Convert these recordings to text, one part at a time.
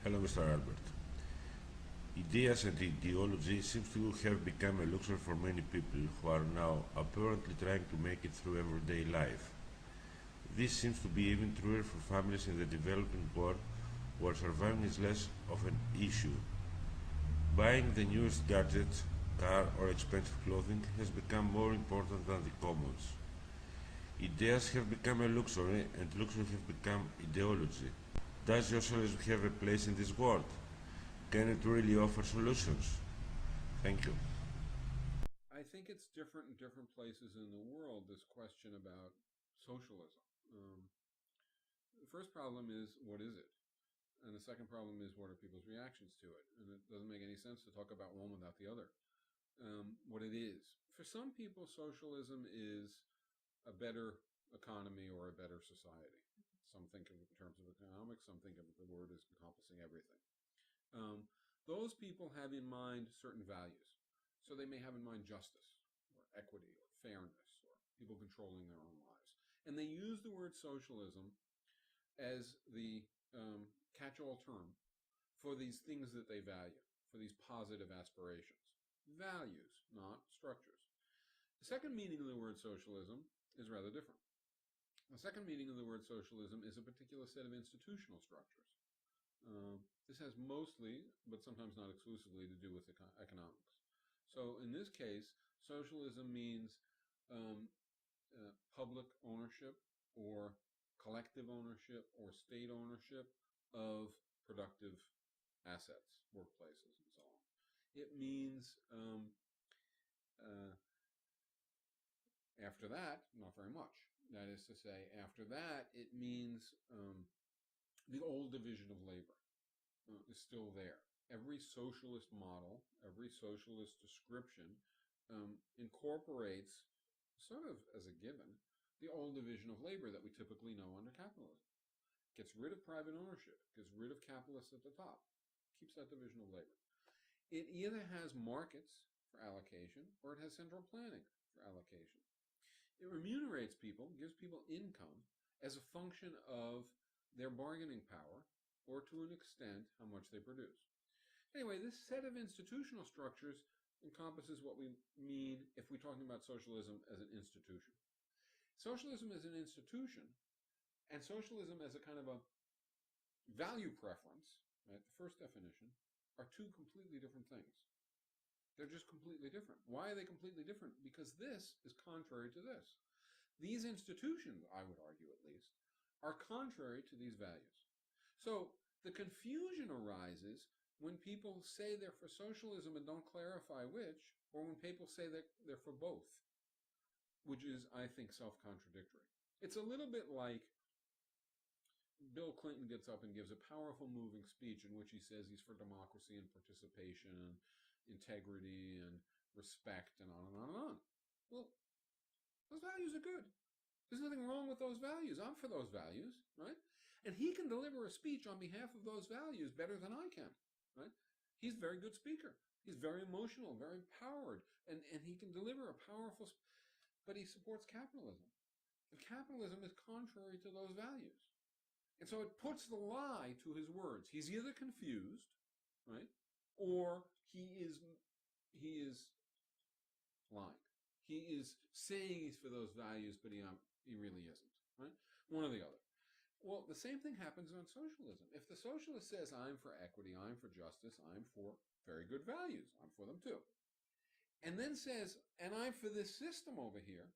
Hello, Mr. Albert. Ideas and ideology seems to have become a luxury for many people who are now apparently trying to make it through everyday life. This seems to be even truer for families in the developing world where surviving is less of an issue. Buying the newest gadget, car or expensive clothing has become more important than the commons. Ideas have become a luxury and luxury have become ideology. Does socialism have a place in this world? Can it really offer solutions? Thank you. I think it's different in different places in the world, this question about socialism. The first problem is, what is it? And the second problem is, what are people's reactions to it? And it doesn't make any sense to talk about one without the other. What it is. For some people, socialism is a better economy or a better society. Some think of it in terms of economics, some think of the word as encompassing everything. Those people have in mind certain values. So they may have in mind justice or equity or fairness or people controlling their own lives. And they use the word socialism as the catch-all term for these things that they value, for these positive aspirations. Values, not structures. The second meaning of the word socialism is rather different. The second meaning of the word socialism is a particular set of institutional structures. This has mostly, but sometimes not exclusively, to do with economics. So in this case, socialism means public ownership or collective ownership or state ownership of productive assets, workplaces, and so on. It means, after that, not very much. That is to say, after that, it means the old division of labor is still there. Every socialist model, every socialist description incorporates, sort of as a given, the old division of labor that we typically know under capitalism. Gets rid of private ownership, gets rid of capitalists at the top, keeps that division of labor. It either has markets for allocation or it has central planning for allocation. It remunerates people, gives people income as a function of their bargaining power or to an extent how much they produce. Anyway, this set of institutional structures encompasses what we mean if we're talking about socialism as an institution. Socialism as an institution and socialism as a kind of a value preference, right, the first definition, are two completely different things. They're just completely different. Why are they completely different? Because this is contrary to this. These institutions, I would argue at least, are contrary to these values. So the confusion arises when people say they're for socialism and don't clarify which, or when people say that they're for both, which is, I think, self-contradictory. It's a little bit like Bill Clinton gets up and gives a powerful, moving speech in which he says he's for democracy and participation and integrity and respect and on and on and on. Well, those values are good. There's nothing wrong with those values. I'm for those values, right? And he can deliver a speech on behalf of those values better than I can, right? He's a very good speaker. He's very emotional, very empowered, and he can deliver a powerful, but he supports capitalism. And capitalism is contrary to those values. And so it puts the lie to his words. He's either confused, right, or he is lying. He is saying he's for those values, but he really isn't, right? One or the other. Well, the same thing happens on socialism. If the socialist says, I'm for equity, I'm for justice, I'm for very good values, I'm for them too, and then says, and I'm for this system over here,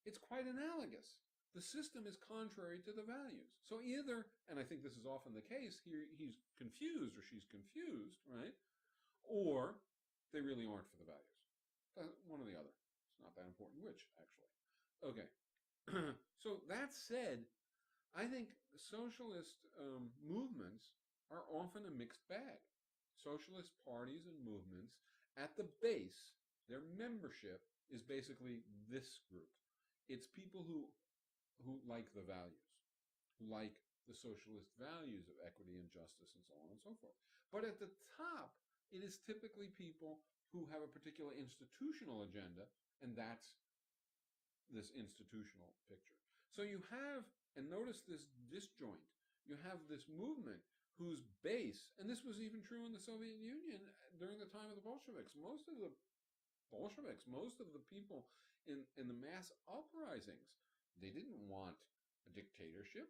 it's quite analogous. The system is contrary to the values. So either, and I think this is often the case, he's confused or she's confused, right? Or they really aren't for the values. One or the other. It's not that important which, actually. Okay. So that said, I think socialist movements are often a mixed bag. Socialist parties and movements, at the base, their membership is basically this group. It's people who like the values, who like the socialist values of equity and justice and so on and so forth. But at the top, it is typically people who have a particular institutional agenda, and that's this institutional picture. So you have, and notice this disjoint, you have this movement whose base, and this was even true in the Soviet Union during the time of the Bolsheviks, most of the Bolsheviks, most of the people in the mass uprisings, they didn't want a dictatorship.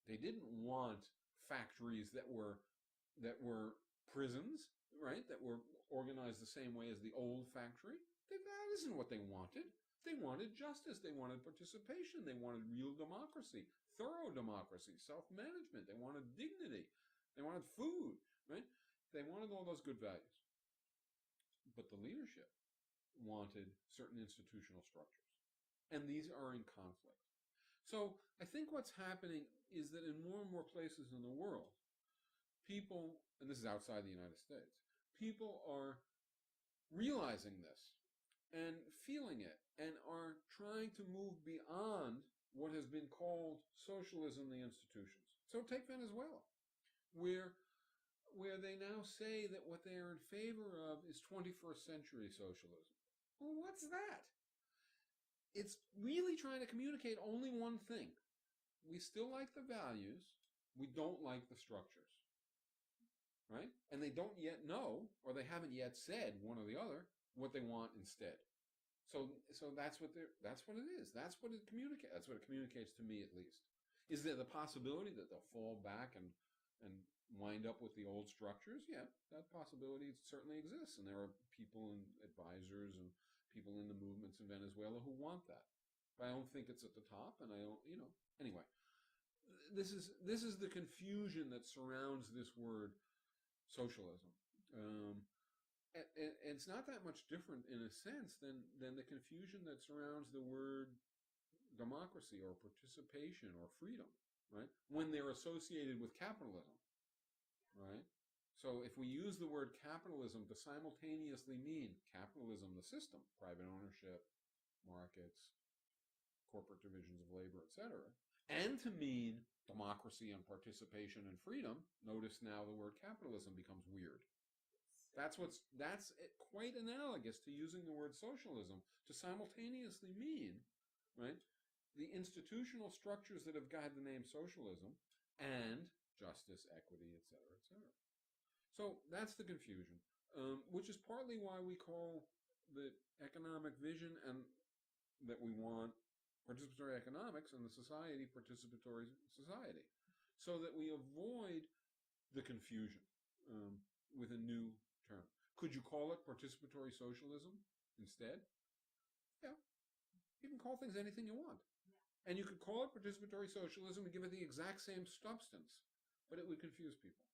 They didn't want factories that were prisons, right? That were organized the same way as the old factory. That isn't what they wanted. They wanted justice. They wanted participation. They wanted real democracy, thorough democracy, self-management. They wanted dignity. They wanted food, right? They wanted all those good values. But the leadership wanted certain institutional structures. And these are in conflict. So I think what's happening is that in more and more places in the world, people, and this is outside the United States, people are realizing this and feeling it and are trying to move beyond what has been called socialism, the institutions. So take Venezuela, where they now say that what they are in favor of is 21st century socialism. Well, what's that? It's really trying to communicate only one thing. We still like the values, we don't like the structures. Right? And they don't yet know, or they haven't yet said, one or the other, what they want instead. So that's what it is. That's what it communicates. That's what it communicates to me, at least. Is there the possibility that they'll fall back and wind up with the old structures? Yeah, that possibility certainly exists, and there are people and advisors and people in the movements in Venezuela who want that. But I don't think it's at the top, and I don't, anyway. This is the confusion that surrounds this word socialism. And it's not that much different in a sense than the confusion that surrounds the word democracy or participation or freedom, right? When they're associated with capitalism, right? So if we use the word capitalism to simultaneously mean capitalism, the system, private ownership, markets, corporate divisions of labor, etc., and to mean democracy and participation and freedom, notice now the word capitalism becomes weird. That's quite analogous to using the word socialism to simultaneously mean, right, the institutional structures that have guided the name socialism and justice, equity, etc., etc. So that's the confusion, which is partly why we call the economic vision and that we want participatory economics and the society participatory society, so that we avoid the confusion with a new term. Could you call it participatory socialism instead? Yeah. You can call things anything you want. Yeah. And you could call it participatory socialism and give it the exact same substance, but it would confuse people.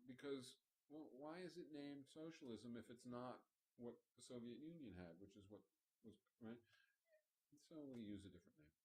Because, well, why is it named socialism if it's not what the Soviet Union had, which is what was, right? So we use a different name.